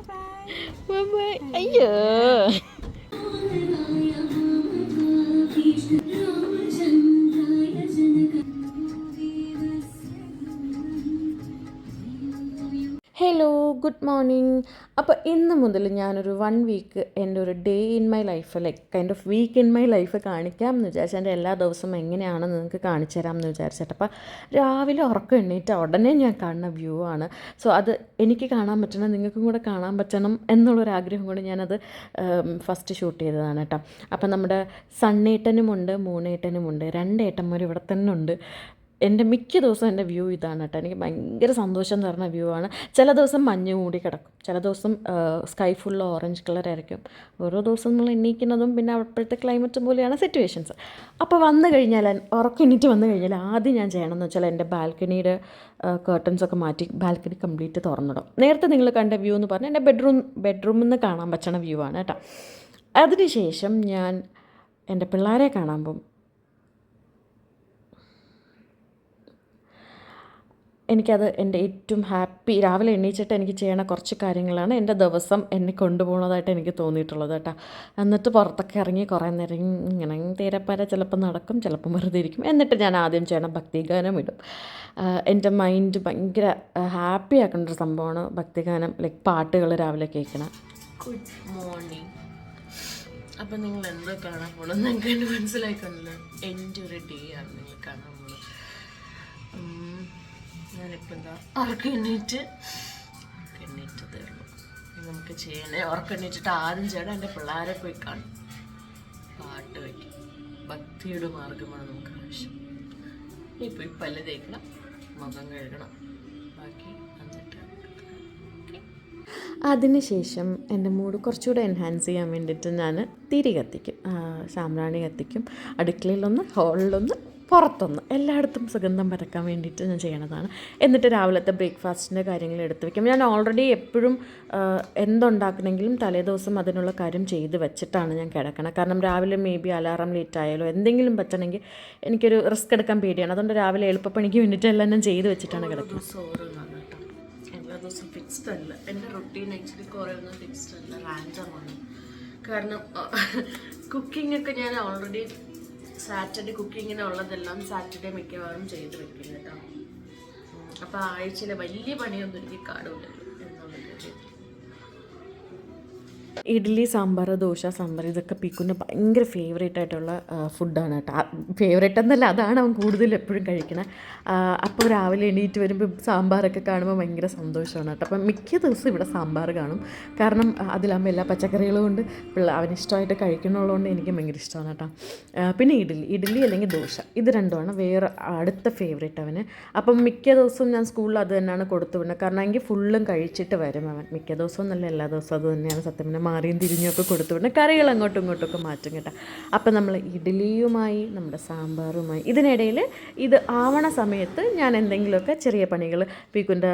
Bye bye. Ayo. Hello, good morning. അപ്പോൾ ഇന്ന് മുതൽ ഞാനൊരു 1 വീക്ക് എൻ്റെ ഒരു day in my life, like kind of week in my life കാണിക്കാം എന്ന് വിചാരിച്ചു. എൻ്റെ എല്ലാ ദിവസവും എങ്ങനെയാണെന്ന് നിങ്ങൾക്ക് കാണിച്ചു തരാം എന്ന് വിചാരിച്ചിട്ട്. അപ്പോൾ രാവിലെ ഉറക്കം എണ്ണീറ്റ് ഉടനെ ഞാൻ കാണുന്ന വ്യൂ ആണ്. സോ അത് എനിക്ക് കാണാൻ പറ്റണം, നിങ്ങൾക്കും കൂടെ കാണാൻ പറ്റണം എന്നുള്ളൊരാഗ്രഹം കൊണ്ട് ഞാനത് ഫസ്റ്റ് ഷൂട്ട് ചെയ്തതാണ് കേട്ടോ. അപ്പം നമ്മുടെ സണ്ണേട്ടനുമുണ്ട്, മൂണേട്ടനുമുണ്ട്, 2 ഏട്ടന്മാർ ഇവിടെ തന്നെ ഉണ്ട്. എൻ്റെ മിക്ക ദിവസവും എൻ്റെ വ്യൂ ഇതാണ് കേട്ടോ. എനിക്ക് ഭയങ്കര സന്തോഷം തരുന്ന വ്യൂ ആണ്. ചില ദിവസം മഞ്ഞ് മൂടി കിടക്കും, ചില ദിവസം സ്കൈ ഫുള്ള് ഓറഞ്ച് കളറായിരിക്കും. ഓരോ ദിവസം നമ്മൾ എണ്ണീക്കുന്നതും പിന്നെ അപ്പോഴത്തെ ക്ലൈമറ്റ് പോലെയാണ് സിറ്റുവേഷൻസ്. അപ്പോൾ വന്നു കഴിഞ്ഞാൽ, ഉറക്കം എണീറ്റ് വന്നു കഴിഞ്ഞാൽ ആദ്യം ഞാൻ ചെയ്യണമെന്ന് വെച്ചാൽ എൻ്റെ ബാൽക്കണിയുടെ കേർട്ടൻസൊക്കെ മാറ്റി ബാൽക്കണി കംപ്ലീറ്റ് തുറന്നിടും. നേരത്തെ നിങ്ങൾ കണ്ട വ്യൂ എന്ന് പറഞ്ഞാൽ എൻ്റെ ബെഡ്റൂമിൽ നിന്ന് കാണാൻ പറ്റണ വ്യൂ ആണ് കേട്ടോ. അതിനുശേഷം ഞാൻ എൻ്റെ പിള്ളേരെ കാണാൻ പോകും. എനിക്കത് എൻ്റെ ഏറ്റവും ഹാപ്പി, രാവിലെ എണീച്ചിട്ട് എനിക്ക് ചെയ്യണ കുറച്ച് കാര്യങ്ങളാണ് എൻ്റെ ദിവസം എന്നെ കൊണ്ടുപോകുന്നതായിട്ട് എനിക്ക് തോന്നിയിട്ടുള്ളത് കേട്ടോ. എന്നിട്ട് പുറത്തൊക്കെ ഇറങ്ങി കുറേ നേരം ഇങ്ങനെ തീരപ്പര ചിലപ്പോൾ നടക്കും, ചിലപ്പോൾ വെറുതെ ഇരിക്കും. എന്നിട്ട് ഞാൻ ആദ്യം ചെയ്യണം ഭക്തിഗാനം ഇടും. എൻ്റെ മൈൻഡ് ഭയങ്കര ഹാപ്പി ആക്കേണ്ട ഒരു സംഭവമാണ് ഭക്തിഗാനം, ലൈക്ക് പാട്ടുകൾ രാവിലെ കേൾക്കണം. Good morning. അപ്പം നിങ്ങൾ എന്തോ കാണാൻ പോകണം നിങ്ങൾക്ക് എൻ്റെ മനസ്സിലാക്കുന്നില്ല. എൻ്റെ ഒരു ഡേ ആണ് നിങ്ങൾ കാണാൻ പോകുന്നത്. ഞാനിപ്പോൾ എന്താ ഉറക്കെണ്ണീറ്റ് തരുള്ളൂ. നമുക്ക് ചെയ്യണേ ഉറക്കെണ്ണീറ്റിട്ട് ആദ്യം ചെയ്യണം എൻ്റെ പിള്ളേരെ പോയി കാണും, പാട്ട് വയ്ക്കും. ഭക്തിയുടെ മാർഗമാണ് നമുക്ക് ആവശ്യം. ഇപ്പോൾ ഈ പല്ല് തേക്കണം, മുഖം കഴുകണം, ബാക്കി എന്നിട്ട് അതിനുശേഷം എൻ്റെ മൂഡ് കുറച്ചുകൂടെ എൻഹാൻസ് ചെയ്യാൻ വേണ്ടിയിട്ട് ഞാൻ തിരി കത്തിക്കും, സാമ്പ്രാണി കത്തിക്കും. അടുക്കളയിലൊന്ന്, ഹോളിലൊന്ന്, പുറത്തൊന്ന്, എല്ലായിടത്തും സുഗന്ധം പരക്കാൻ വേണ്ടിയിട്ട് ഞാൻ ചെയ്യണതാണ്. എന്നിട്ട് രാവിലത്തെ ബ്രേക്ക്ഫാസ്റ്റിൻ്റെ കാര്യങ്ങൾ എടുത്ത് വയ്ക്കും. ഞാൻ ഓൾറെഡി എപ്പോഴും എന്തുണ്ടാക്കണമെങ്കിലും തലേദിവസം അതിനുള്ള കാര്യം ചെയ്ത് വെച്ചിട്ടാണ് ഞാൻ കിടക്കണം. കാരണം രാവിലെ മേ ബി അലാറം ലേറ്റ് ആയാലോ എന്തെങ്കിലും പറ്റണമെങ്കിൽ എനിക്കൊരു റിസ്ക് എടുക്കാൻ പേടിയാണ്. അതുകൊണ്ട് രാവിലെ എളുപ്പപ്പണിക്ക് വേണ്ടിയിട്ട് എല്ലാം ഞാൻ ചെയ്ത് വെച്ചിട്ടാണ് കിടക്കുന്നത്. എല്ലാ ദിവസവും ഫിക്സ്ഡ് അല്ല എൻ്റെ റൊട്ടീൻ. ആക്ച്വലി കുറേ ഒന്നും ഫിക്സ്ഡ് അല്ല, റാൻഡമാണ്. കാരണം കുക്കിംഗ് ഒക്കെ ഞാൻ ഓൾറെഡി സാറ്റർഡേ കുക്കിങ്ങിനുള്ളതെല്ലാം സാറ്റർഡേ മിക്കവാറും ചെയ്ത് വെക്കും കേട്ടോ. അപ്പോൾ ആഴ്ചയിലെ വലിയ പണിയൊന്നും എനിക്ക് കാണൂലല്ലോ എന്നുള്ളത്. ഇഡ്ഡലി, സാമ്പാർ, ദോശ, സാമ്പാർ ഇതൊക്കെ പീക്കുൻ്റെ ഭയങ്കര ഫേവറേറ്റ് ആയിട്ടുള്ള ഫുഡാണ് കേട്ടോ. ഫേവറേറ്റ് എന്നല്ല, അതാണ് അവൻ കൂടുതൽ എപ്പോഴും കഴിക്കണത്. അപ്പോൾ രാവിലെ എണീറ്റ് വരുമ്പോൾ സാമ്പാറൊക്കെ കാണുമ്പോൾ ഭയങ്കര സന്തോഷമാണ് കേട്ടോ. അപ്പം മിക്ക ദിവസവും ഇവിടെ സാമ്പാർ കാണും. കാരണം അതിലാകുമ്പോൾ എല്ലാ പച്ചക്കറികളും കൊണ്ട് അവനിഷ്ടമായിട്ട് കഴിക്കണുള്ളതുകൊണ്ട് എനിക്ക് ഭയങ്കര ഇഷ്ടമാണ് കേട്ടോ. പിന്നെ ഇഡ്ഡലി അല്ലെങ്കിൽ ദോശ, ഇത് രണ്ടുമാണ് വേറെ അടുത്ത ഫേവറേറ്റ് അവന്. അപ്പം മിക്ക ദിവസവും ഞാൻ സ്കൂളിൽ അത് തന്നെയാണ് കൊടുത്തു വിടുന്നത്. കാരണം എങ്കിൽ ഫുള്ളും കഴിച്ചിട്ട് വരും അവൻ. മിക്ക ദിവസവും എന്നല്ല, എല്ലാ ദിവസവും അത് തന്നെയാണ് സത്യം. പിന്നെ മാറിയും തിരിഞ്ഞൊക്കെ കൊടുത്തു വിടണം, കറികൾ അങ്ങോട്ടും ഇങ്ങോട്ടൊക്കെ മാറ്റും കേട്ടോ. അപ്പം നമ്മൾ ഇഡ്ഡലിയുമായി നമ്മുടെ സാമ്പാറുമായി ഇതിനിടയിൽ ഇത് ആവണ സമയത്ത് ഞാൻ എന്തെങ്കിലുമൊക്കെ ചെറിയ പണികൾ, പീക്കുൻ്റെ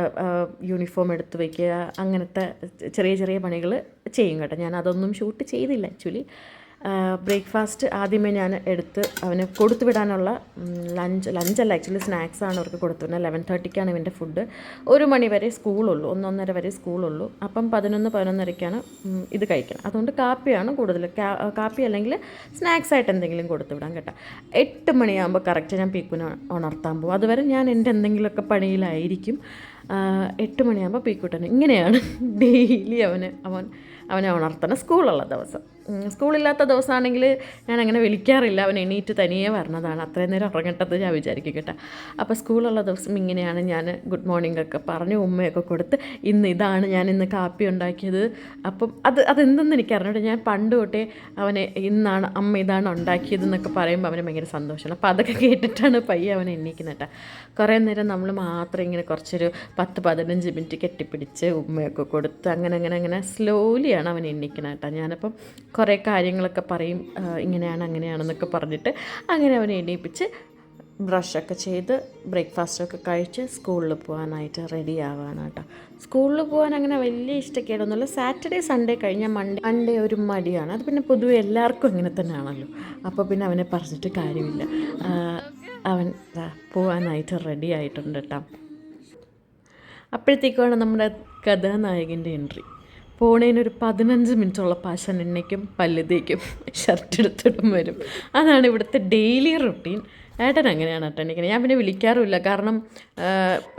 യൂണിഫോം എടുത്ത് വയ്ക്കുക, അങ്ങനത്തെ ചെറിയ ചെറിയ പണികൾ ചെയ്യും കേട്ടോ. ഞാൻ അതൊന്നും ഷൂട്ട് ചെയ്തില്ല ആക്ച്വലി. ബ്രേക്ക്ഫാസ്റ്റ് ആദ്യമേ ഞാൻ എടുത്ത് അവന് കൊടുത്തു വിടാനുള്ള ലഞ്ചല്ല ആക്ച്വലി സ്നാക്സാണ് അവർക്ക് കൊടുത്തു വിടുന്നത്. 11:30ക്കാണ് ഇവൻ്റെ ഫുഡ്. 1 മണി വരെ സ്കൂളുള്ളൂ, 1-1:30 വരെ സ്കൂളുള്ളൂ. അപ്പം 11-11:30ക്കാണ് ഇത് കഴിക്കണം. അതുകൊണ്ട് കാപ്പിയാണ് കൂടുതൽ. കാപ്പി അല്ലെങ്കിൽ സ്നാക്സ് ആയിട്ട് എന്തെങ്കിലും കൊടുത്തു വിടാം കേട്ടോ. 8 മണിയാകുമ്പോൾ കറക്റ്റ് ഞാൻ പീക്കുനെ ഉണർത്താൻ പോകും. അതുവരെ ഞാൻ എൻ്റെ എന്തെങ്കിലുമൊക്കെ പണിയിലായിരിക്കും. 8 മണിയാകുമ്പോൾ പീക്കുട്ടന് ഇങ്ങനെയാണ് ഡെയിലി അവനെ ഉണർത്തണം സ്കൂളുള്ള ദിവസം. സ്കൂളില്ലാത്ത ദിവസമാണെങ്കിൽ ഞാൻ അങ്ങനെ വിളിക്കാറില്ല, അവൻ എണീറ്റ് തനിയെ വരണതാണ്. അത്രയും നേരം ഉറങ്ങട്ടത് ഞാൻ വിചാരിക്കും കേട്ടോ. അപ്പോൾ സ്കൂളുള്ള ദിവസം ഇങ്ങനെയാണ് ഞാൻ ഗുഡ് മോർണിംഗ് ഒക്കെ പറഞ്ഞ് ഉമ്മയൊക്കെ കൊടുത്ത് ഇതാണ് ഞാൻ ഇന്ന് കാപ്പി ഉണ്ടാക്കിയത്. അപ്പം അതെന്തെന്ന് എനിക്കറിഞ്ഞിട്ട് ഞാൻ പണ്ട് തൊട്ടേ അവനെ അമ്മ ഇതാണ് ഉണ്ടാക്കിയതെന്നൊക്കെ പറയുമ്പോൾ അവന് ഭയങ്കര സന്തോഷമാണ്. അപ്പോൾ അതൊക്കെ കേട്ടിട്ടാണ് പയ്യെ അവനെ എണീക്കുന്നത് കേട്ടോ. കുറേ നേരം നമ്മൾ മാത്രം ഇങ്ങനെ കുറച്ചൊരു 10-15 മിനിറ്റ് കെട്ടിപ്പിടിച്ച് ഉമ്മയൊക്കെ കൊടുത്ത് അങ്ങനെ സ്ലോലിയാണ് അവൻ എണീക്കുന്നത് കേട്ടോ. ഞാനപ്പം കുറേ കാര്യങ്ങളൊക്കെ പറയും, ഇങ്ങനെയാണ് അങ്ങനെയാണെന്നൊക്കെ പറഞ്ഞിട്ട് അങ്ങനെ അവനെ എണീപ്പിച്ച് ബ്രഷൊക്കെ ചെയ്ത് ബ്രേക്ക്ഫാസ്റ്റൊക്കെ കഴിച്ച് സ്കൂളിൽ പോകാനായിട്ട് റെഡി ആവുകയാണ് കേട്ടോ. സ്കൂളിൽ പോകാൻ അങ്ങനെ വലിയ ഇഷ്ടക്കേടൊന്നുമില്ല. സാറ്റർഡേ സൺഡേ കഴിഞ്ഞാൽ മൺഡേ ഒരു മടിയാണ്. അത് പിന്നെ പൊതുവെ എല്ലാവർക്കും അങ്ങനെ തന്നെയാണല്ലോ. അപ്പോൾ പിന്നെ അവനെ പറഞ്ഞിട്ട് കാര്യമില്ല. അവൻ പോകാനായിട്ട് റെഡി ആയിട്ടുണ്ട് കേട്ടോ. അപ്പോഴത്തേക്കാണ് നമ്മുടെ കഥാനായകൻ്റെ എൻട്രി. പോണേനൊരു 15 മിനിറ്റുള്ള പാഷൻ എണ്ണയ്ക്കും പല്ല് തേക്കും ഷർട്ട് എടുത്തിടും വരും. അതാണ് ഇവിടുത്തെ ഡെയിലി റുട്ടീൻ. ഏട്ടൻ അങ്ങനെയാണ് കേട്ടോ എണീക്കുന്നത്. ഞാൻ പിന്നെ വിളിക്കാറുമില്ല, കാരണം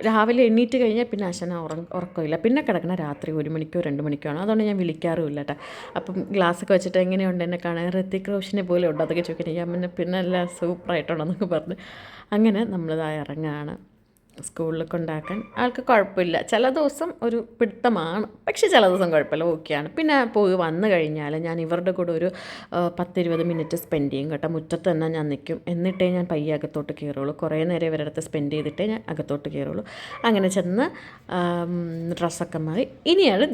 രാവിലെ എണീറ്റ് കഴിഞ്ഞാൽ പിന്നെ അച്ഛനെ ഉറക്കമില്ല. പിന്നെ കിടക്കണ രാത്രി 1 മണിക്കോ 2 മണിക്കോ ആണ്. അതുകൊണ്ട് ഞാൻ വിളിക്കാറുമില്ല കേട്ടോ. അപ്പം ഗ്ലാസ്സൊക്കെ വെച്ചിട്ട് എങ്ങനെയുണ്ട് എന്നെ കാണാൻ, ഋത്തിക് റോഷനെ പോലെ ഉണ്ട് അതൊക്കെ ചോദിക്കുന്നത്. ഞാൻ പിന്നെ എല്ലാം സൂപ്പറായിട്ടുണ്ടെന്നൊക്കെ പറഞ്ഞ് അങ്ങനെ നമ്മളിതായി ഇറങ്ങുകയാണ്. സ്കൂളിൽ കൊണ്ടാക്കാൻ ആൾക്ക് കുഴപ്പമില്ല. ചില ദിവസം ഒരു പിടുത്തമാണ്, പക്ഷേ ചില ദിവസം കുഴപ്പമില്ല, ഓക്കെയാണ്. പിന്നെ പോയി വന്നു കഴിഞ്ഞാൽ ഞാൻ ഇവരുടെ കൂടെ ഒരു 10-20 മിനിറ്റ് സ്പെൻഡ് ചെയ്യും കേട്ടോ. മുറ്റത്ത് തന്നെ ഞാൻ നിൽക്കും. എന്നിട്ടേ ഞാൻ പയ്യെ അകത്തോട്ട് കയറുള്ളൂ. കുറേ നേരം ഇവരുടെ അടുത്ത് സ്പെൻഡ് ചെയ്തിട്ടേ ഞാൻ അകത്തോട്ട് കയറുള്ളൂ. അങ്ങനെ ചെന്ന് ഡ്രസ്സൊക്കെ മാറി ഇനിയാണ്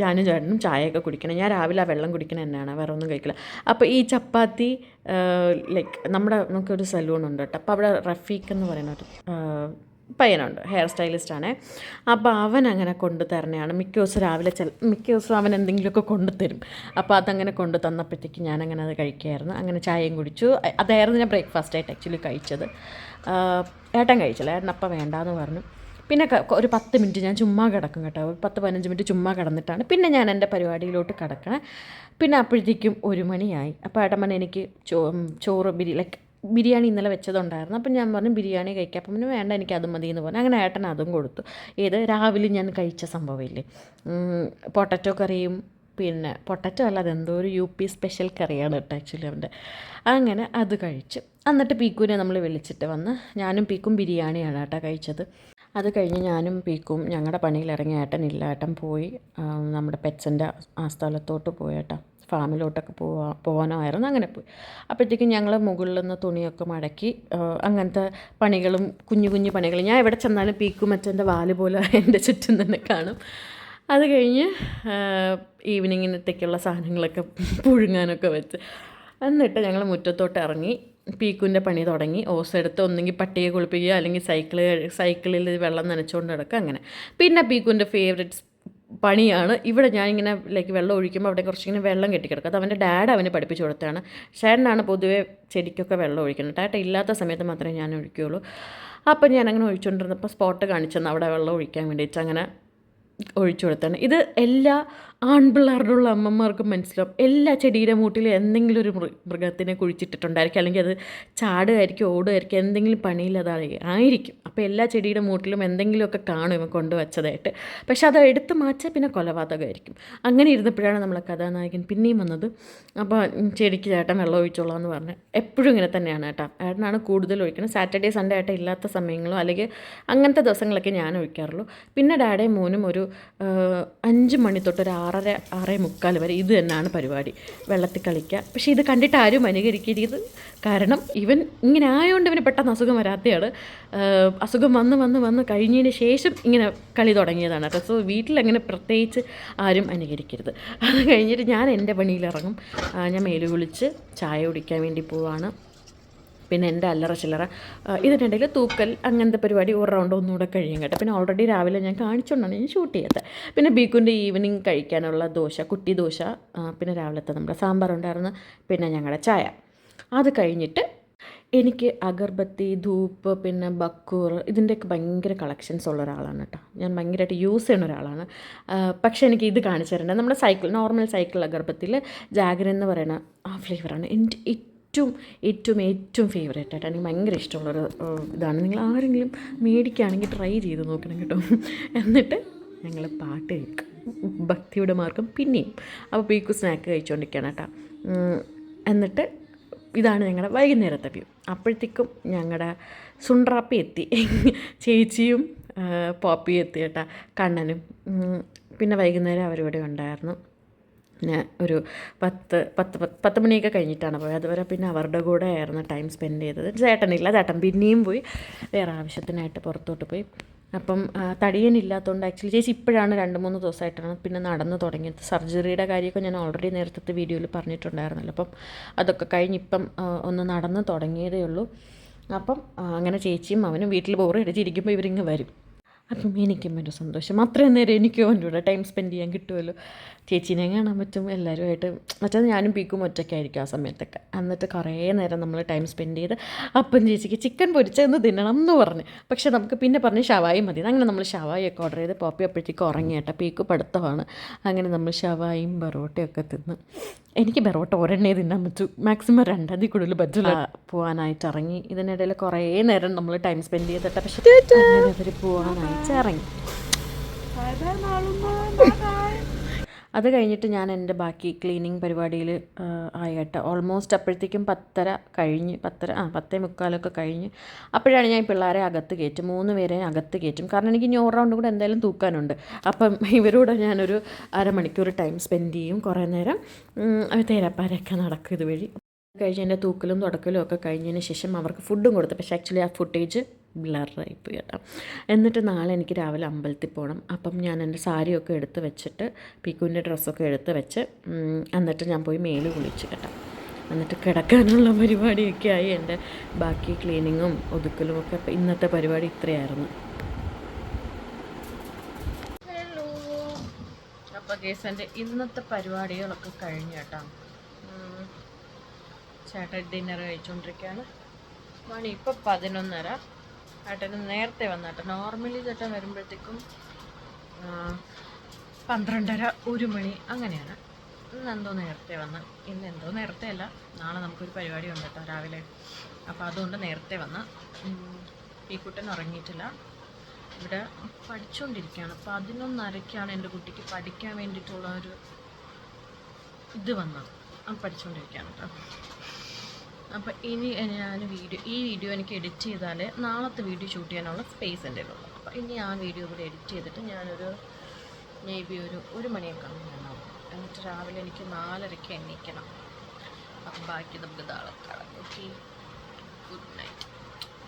ഞാനും ചേട്ടനും ചായയൊക്കെ കുടിക്കണം. ഞാൻ രാവിലെ ആ വെള്ളം കുടിക്കണം തന്നെയാണ്, വേറെ ഒന്നും കഴിക്കില്ല. അപ്പോൾ ഈ ചപ്പാത്തി ലൈക്ക് നമുക്കൊരു സലൂണുണ്ട് കേട്ടോ. അപ്പോൾ അവിടെ റഫീഖ് എന്ന് പറയുന്ന ഒരു പയ്യനുണ്ട്, ഹെയർ സ്റ്റൈലിസ്റ്റാണ്. അപ്പോൾ അവൻ അങ്ങനെ കൊണ്ടു തരണയാണ് മിക്ക ദിവസം രാവിലെ. മിക്ക ദിവസം അവൻ എന്തെങ്കിലുമൊക്കെ കൊണ്ടുതരും. അപ്പോൾ അതങ്ങനെ കൊണ്ടു തന്നപ്പോഴത്തേക്ക് ഞാനങ്ങനെ അത് കഴിക്കുമായിരുന്നു. അങ്ങനെ ചായയും കുടിച്ചു. അതായിരുന്നു ഞാൻ ബ്രേക്ക്ഫാസ്റ്റായിട്ട് ആക്ച്വലി കഴിച്ചത്. ഏട്ടൻ കഴിച്ചില്ല, ഏട്ടൻ അപ്പം വേണ്ടാന്ന് പറഞ്ഞു. പിന്നെ ഒരു 10 മിനിറ്റ് ഞാൻ ചുമ്മാ കിടക്കും കേട്ടോ. 10-15 മിനിറ്റ് ചുമ്മാ കിടന്നിട്ടാണ് പിന്നെ ഞാൻ എൻ്റെ പരിപാടിയിലോട്ട് കിടക്കണേ. പിന്നെ അപ്പോഴത്തേക്കും 1 മണിയായി. അപ്പോൾ ഏട്ടൻ പറഞ്ഞു എനിക്ക് ചോറ് ബിരിയാണി ഇന്നലെ വെച്ചതുണ്ടായിരുന്നു. അപ്പം ഞാൻ പറഞ്ഞു ബിരിയാണി കഴിക്കാം. അപ്പം പിന്നെ വേണ്ട, എനിക്ക് അതും മതി എന്ന് പറഞ്ഞു. അങ്ങനെ ഏട്ടൻ അതും കൊടുത്തു. രാവിലെ ഞാൻ കഴിച്ച സംഭവമില്ലേ, പൊട്ടറ്റോ കറിയും, പിന്നെ പൊട്ടറ്റോ അല്ല, അതെന്തോ ഒരു UP സ്പെഷ്യൽ കറിയാണ് കേട്ടോ ആക്ച്വലി അവൻ്റെ. അങ്ങനെ അത് കഴിച്ചു. എന്നിട്ട് പീക്കുവിനെ നമ്മൾ വിളിച്ചിട്ട് വന്ന് ഞാനും പീക്കും ബിരിയാണിയാണ് കേട്ടോ കഴിച്ചത്. അത് കഴിഞ്ഞ് ഞാനും പീക്കും ഞങ്ങളുടെ പണിയിലിറങ്ങി. ഏട്ടനില്ല, ഏട്ടൻ പോയി നമ്മുടെ പെറ്റ്സിൻ്റെ ആ സ്ഥലത്തോട്ട് പോയി കേട്ടോ. ഫാമിലോട്ടൊക്കെ പോകാനായിരുന്നു. അങ്ങനെ പോയി. അപ്പോഴത്തേക്കും ഞങ്ങൾ മുകളിൽ നിന്ന് തുണിയൊക്കെ മടക്കി അങ്ങനത്തെ പണികളും കുഞ്ഞു കുഞ്ഞു പണികൾ. ഞാൻ എവിടെ ചെന്നാലും പീക്കും മറ്റെൻ്റെ വാല് പോലെ എൻ്റെ ചുറ്റും തന്നെ കാണും. അത് കഴിഞ്ഞ് ഈവനിങ്ങിനത്തേക്കുള്ള സാധനങ്ങളൊക്കെ പുഴുങ്ങാനൊക്കെ വെച്ച് എന്നിട്ട് ഞങ്ങൾ മുറ്റത്തോട്ട് ഇറങ്ങി. പീക്കുവിൻ്റെ പണി തുടങ്ങി. ഓസെടുത്ത് ഒന്നെങ്കിൽ പട്ടിയെ കുളിപ്പിക്കുക, അല്ലെങ്കിൽ സൈക്കിളിൽ വെള്ളം നനച്ചുകൊണ്ട് കിടക്കുക. അങ്ങനെ പിന്നെ പീക്കുവിൻ്റെ ഫേവറേറ്റ് പണിയാണ് ഇവിടെ. ഞാനിങ്ങനെ വെള്ളം ഒഴിക്കുമ്പോൾ അവിടെ കുറച്ചിങ്ങനെ വെള്ളം കെട്ടിക്കിടക്കും. അത് അവൻ്റെ ഡാഡ് അവന് പഠിപ്പിച്ചു കൊടുത്തതാണ്. ചേട്ടനാണ് പൊതുവേ ചെടിക്കൊക്കെ വെള്ളം ഒഴിക്കുന്നത്. ചേട്ടൻ ഇല്ലാത്ത സമയത്ത് മാത്രമേ ഞാൻ ഒഴിക്കുകയുള്ളൂ. അപ്പോൾ ഞാനങ്ങനെ ഒഴിച്ചുകൊണ്ടിരുന്നപ്പോൾ സ്പോട്ട് കാണിച്ചെന്ന് അവിടെ വെള്ളം ഒഴിക്കാൻ വേണ്ടിയിട്ട് അങ്ങനെ ഒഴിച്ചു കൊടുത്താണ്. ഇത് എല്ലാ ആൺപിള്ളേരുടെ അമ്മമാർക്കും മനസ്സിലാവും. എല്ലാ ചെടിയുടെ മൂട്ടിലും എന്തെങ്കിലും ഒരു മൃഗത്തിനെ കുഴിച്ചിട്ടിട്ടുണ്ടായിരിക്കും, അല്ലെങ്കിൽ അത് ചാടുമായിരിക്കും, ഓടുമായിരിക്കും, എന്തെങ്കിലും പണിയിൽ ആയിരിക്കും. അപ്പോൾ എല്ലാ ചെടിയുടെ മൂട്ടിലും എന്തെങ്കിലുമൊക്കെ കാണും ഇവൻ കൊണ്ടുവച്ചതായിട്ട്. പക്ഷെ അത് എടുത്ത് മാറ്റാൻ പിന്നെ കൊലപാതകമായിരിക്കും. അങ്ങനെ ഇരുന്നപ്പോഴാണ് നമ്മളെ കഥാനായകൻ പിന്നെയും വന്നത്. അപ്പോൾ ചെടിക്ക് ചേട്ടൻ വെള്ളം ഒഴിച്ചോളാം എന്ന് പറഞ്ഞ്. എപ്പോഴും ഇങ്ങനെ തന്നെയാണ് കേട്ടോ. ഏട്ടനാണ് കൂടുതൽ ഒഴിക്കുന്നത്. സാറ്റർഡേ സൺഡേ ആയിട്ട് ഇല്ലാത്ത സമയങ്ങളോ അല്ലെങ്കിൽ അങ്ങനത്തെ ദിവസങ്ങളൊക്കെ ഞാൻ ഒഴിക്കാറുള്ളൂ. പിന്നെ ഡാഡയും മോനും ഒരു 5 മണി തൊട്ട് ഒരു 6-6:45 വരെ ഇത് തന്നെയാണ് പരിപാടി, വെള്ളത്തിൽ കളിക്കുക. പക്ഷേ ഇത് കണ്ടിട്ട് ആരും അനുകരിക്കരുത്, കാരണം ഇവൻ ഇങ്ങനെ ആയതുകൊണ്ട് ഇവന് പെട്ടെന്ന് അസുഖം വരാത്തയാണ്. അസുഖം വന്ന് കഴിഞ്ഞതിന് ശേഷം ഇങ്ങനെ കളി തുടങ്ങിയതാണ് കേട്ടോ. സോ വീട്ടിലങ്ങനെ പ്രത്യേകിച്ച് ആരും അനുകരിക്കരുത്. അത് കഴിഞ്ഞിട്ട് ഞാൻ എൻ്റെ പണിയിലിറങ്ങും. ഞാൻ മേല് കുളിച്ച് ചായ കുടിക്കാൻ വേണ്ടി പോവാണ്. പിന്നെ എൻ്റെ അല്ലറ ചില്ലറ ഇതിനിടയിൽ തൂക്കൽ അങ്ങനത്തെ പരിപാടി ഒരു റൗണ്ട് ഒന്നുകൂടെ കഴിയും കേട്ടോ. പിന്നെ ഓൾറെഡി രാവിലെ ഞാൻ കാണിച്ചുകൊണ്ടാണ് ഞാൻ ഷൂട്ട് ചെയ്തത്. പിന്നെ ബീക്കുൻ്റെ ഈവനിങ് കഴിക്കാനുള്ള ദോശ, കുട്ടി ദോശ, പിന്നെ രാവിലത്തെ നമ്മുടെ സാമ്പാർ ഉണ്ടായിരുന്നു, പിന്നെ ഞങ്ങളുടെ ചായ. അത് കഴിഞ്ഞിട്ട് എനിക്ക് അഗർബത്തി, ധൂപ്പ്, പിന്നെ ബക്കൂർ ഇതിൻ്റെയൊക്കെ ഭയങ്കര കളക്ഷൻസ് ഉള്ള ഒരാളാണ് കേട്ടോ. ഞാൻ ഭയങ്കരമായിട്ട് യൂസ് ചെയ്യുന്ന ഒരാളാണ്. പക്ഷേ എനിക്ക് ഇത് കാണിച്ചു തരേണ്ടത് നമ്മുടെ നോർമൽ സൈക്കിൾ അഗർബത്തിയിൽ ജാഗർ എന്ന് പറയുന്ന ആ ഫ്ലേവറാണ് എൻ്റെ ഏറ്റവും ഫേവറേറ്റ് ആയിട്ട് എനിക്ക് ഭയങ്കര ഇഷ്ടമുള്ളൊരു ഇതാണ്. നിങ്ങൾ ആരെങ്കിലും മേടിക്കുകയാണെങ്കിൽ ട്രൈ ചെയ്ത് നോക്കണം കേട്ടോ. എന്നിട്ട് ഞങ്ങൾ പാട്ട് കേൾക്കും, ഭക്തിയുടെ മാർഗം പിന്നെയും. അപ്പോൾ പീക്കു സ്നാക്ക് കഴിച്ചുകൊണ്ടിരിക്കുകയാണ് കേട്ടോ. എന്നിട്ട് ഇതാണ് ഞങ്ങളുടെ വൈകുന്നേരത്തെ വ്യൂ. അപ്പോഴത്തേക്കും ഞങ്ങളുടെ സുണ്ട്രാപ്പി എത്തി, ചേച്ചിയും പോപ്പിയും എത്തി കേട്ടോ, കണ്ണനും. പിന്നെ വൈകുന്നേരം അവരിവിടെ ഉണ്ടായിരുന്നു. പിന്നെ ഒരു 10 മണിയൊക്കെ കഴിഞ്ഞിട്ടാണ് പോയത്. അതുവരെ പിന്നെ അവരുടെ കൂടെ ആയിരുന്നു ടൈം സ്പെൻഡ് ചെയ്തത്. ചേട്ടനില്ല, ചേട്ടൻ പിന്നെയും പോയി വേറെ ആവശ്യത്തിനായിട്ട് പുറത്തോട്ട് പോയി. അപ്പം തടിയനില്ലാത്തതുകൊണ്ട് ആക്ച്വലി ചേച്ചി ഇപ്പോഴാണ് 2-3 ദിവസമായിട്ടാണ് പിന്നെ നടന്ന് തുടങ്ങിയത്. സർജറിയുടെ കാര്യമൊക്കെ ഞാൻ ഓൾറെഡി നേരത്തെ വീഡിയോയിൽ പറഞ്ഞിട്ടുണ്ടായിരുന്നല്ലോ. അപ്പം അതൊക്കെ കഴിഞ്ഞ് ഇപ്പം ഒന്ന് നടന്ന് തുടങ്ങിയതേ ഉള്ളൂ. അപ്പം അങ്ങനെ ചേച്ചിയും അവനും വീട്ടിൽ ബോറ് അടിച്ചിരിക്കുമ്പോൾ ഇവരിങ്ങ് വരും. അപ്പം എനിക്കും ഒരു സന്തോഷം. അത്രയും നേരം എനിക്കും അവൻ്റെ കൂടെ ടൈം സ്പെൻഡ് ചെയ്യാൻ കിട്ടുമല്ലോ. ചേച്ചീനെ കാണാൻ പറ്റും, എല്ലാവരുമായിട്ട്. മറ്റേത് ഞാനും പീക്കും ഒറ്റയ്ക്കായിരിക്കും ആ സമയത്തൊക്കെ. എന്നിട്ട് കുറേ നേരം നമ്മൾ ടൈം സ്പെൻഡ് ചെയ്ത് അപ്പം ചേച്ചിക്ക് ചിക്കൻ പൊരിച്ചതെന്ന് തിന്നണം എന്ന് പറഞ്ഞ്. പക്ഷേ നമുക്ക് പിന്നെ പറഞ്ഞ് ഷവായി മതി. അങ്ങനെ നമ്മൾ ഷവായിയൊക്കെ ഓർഡർ ചെയ്ത് പോപ്പി അപ്പോഴത്തേക്ക് ഉറങ്ങിയേട്ടാ. പീക്ക് പഠിത്തമാണ്. അങ്ങനെ നമ്മൾ ഷവായും ബറോട്ടയൊക്കെ തിന്ന്. എനിക്ക് ബറോട്ട ഒരെണ്ണേ തിന്നാൻ പറ്റൂ, മാക്സിമം 2 അതിൽ കൂടുതൽ പറ്റില്ല. പോകാനായിട്ട് ഇറങ്ങി. ഇതിനിടയിൽ കുറേ നേരം നമ്മൾ ടൈം സ്പെൻഡ് ചെയ്തിട്ട് പക്ഷേ അങ്ങനെ അവർ പോകാനായിട്ട് ഇറങ്ങി. അത് കഴിഞ്ഞിട്ട് ഞാൻ എൻ്റെ ബാക്കി ക്ലീനിങ് പരിപാടിയിൽ ആയിട്ട് ഓൾമോസ്റ്റ് അപ്പോഴത്തേക്കും 10:30 കഴിഞ്ഞ് 10:45 കഴിഞ്ഞ്. അപ്പോഴാണ് ഞാൻ പിള്ളേരെ അകത്ത് കയറ്റും, 3 പേരെ അകത്ത് കയറ്റും. കാരണം എനിക്ക് ഇനി റൗണ്ട് കൂടെ എന്തായാലും തൂക്കാനുണ്ട്. അപ്പം ഇവരോട് ഞാനൊരു അരമണിക്കൂർ ടൈം സ്പെൻഡ് ചെയ്യും. കുറേ നേരം തേരാപ്പാരൊക്കെ നടക്കും ഇതുവഴി. കഴിഞ്ഞ് എൻ്റെ തൂക്കലും തുടക്കലും ഒക്കെ കഴിഞ്ഞതിന് ശേഷം അവർക്ക് ഫുഡും കൊടുത്തു. പക്ഷേ ആക്ച്വലി ആ ഫുട്ടേജ് ബ്ലറായിപ്പോയി കേട്ടോ. എന്നിട്ട് നാളെ എനിക്ക് രാവിലെ അമ്പലത്തിൽ പോകണം. അപ്പം ഞാൻ എൻ്റെ സാരിയൊക്കെ എടുത്ത് വെച്ചിട്ട് പീക്കുവിൻ്റെ ഡ്രസ്സൊക്കെ എടുത്ത് വെച്ച് എന്നിട്ട് ഞാൻ പോയി മേല് കുളിച്ച് കേട്ടോ. എന്നിട്ട് കിടക്കാനുള്ള പരിപാടിയൊക്കെ ആയി. എൻ്റെ ബാക്കി ക്ലീനിങ്ങും ഒതുക്കലും ഒക്കെ ഇന്നത്തെ പരിപാടി ഇത്രയായിരുന്നു. ഹലോ, അപ്പോൾ ഗേസ് എൻ്റെ ഇന്നത്തെ പരിപാടികളൊക്കെ കഴിഞ്ഞു കേട്ടോ. ചേട്ടൻ ഡിന്നർ കഴിച്ചുകൊണ്ടിരിക്കുകയാണ്. മണി ഇപ്പോൾ 11:30. ചേട്ടന് നേരത്തെ വന്നാട്ടോ. നോർമലി ചേട്ടൻ വരുമ്പോഴത്തേക്കും 12:30 1 മണി അങ്ങനെയാണ്. ഇന്നെന്തോ നേരത്തെ വന്ന്. ഇന്നെന്തോ നേരത്തെ അല്ല, നാളെ നമുക്കൊരു പരിപാടി ഉണ്ട് കേട്ടോ രാവിലെ. അപ്പോൾ അതുകൊണ്ട് നേരത്തെ വന്ന്. പീക്കുട്ടൻ ഉറങ്ങിയിട്ടില്ല, ഇവിടെ പഠിച്ചുകൊണ്ടിരിക്കുകയാണ്. 11:30 എൻ്റെ കുട്ടിക്ക് പഠിക്കാൻ വേണ്ടിയിട്ടുള്ള ഒരു ഇത് വന്നത്. പഠിച്ചുകൊണ്ടിരിക്കുകയാണ് കേട്ടോ. അപ്പോൾ ഇനി ഞാൻ ഈ വീഡിയോ എനിക്ക് എഡിറ്റ് ചെയ്താൽ നാളത്തെ വീഡിയോ ഷൂട്ട് ചെയ്യാനുള്ള സ്പേസ് എൻ്റെ ഉള്ളൂ. അപ്പോൾ ഇനി ആ വീഡിയോ കൂടി എഡിറ്റ് ചെയ്തിട്ട് ഞാനൊരു മേ ബി 1 മണിയൊക്കെ ആകും. എന്നിട്ട് രാവിലെ എനിക്ക് 4:30 എണീക്കണം. അപ്പം ബാക്കി നമുക്ക് നാളെ കാണാം. Okay, good night.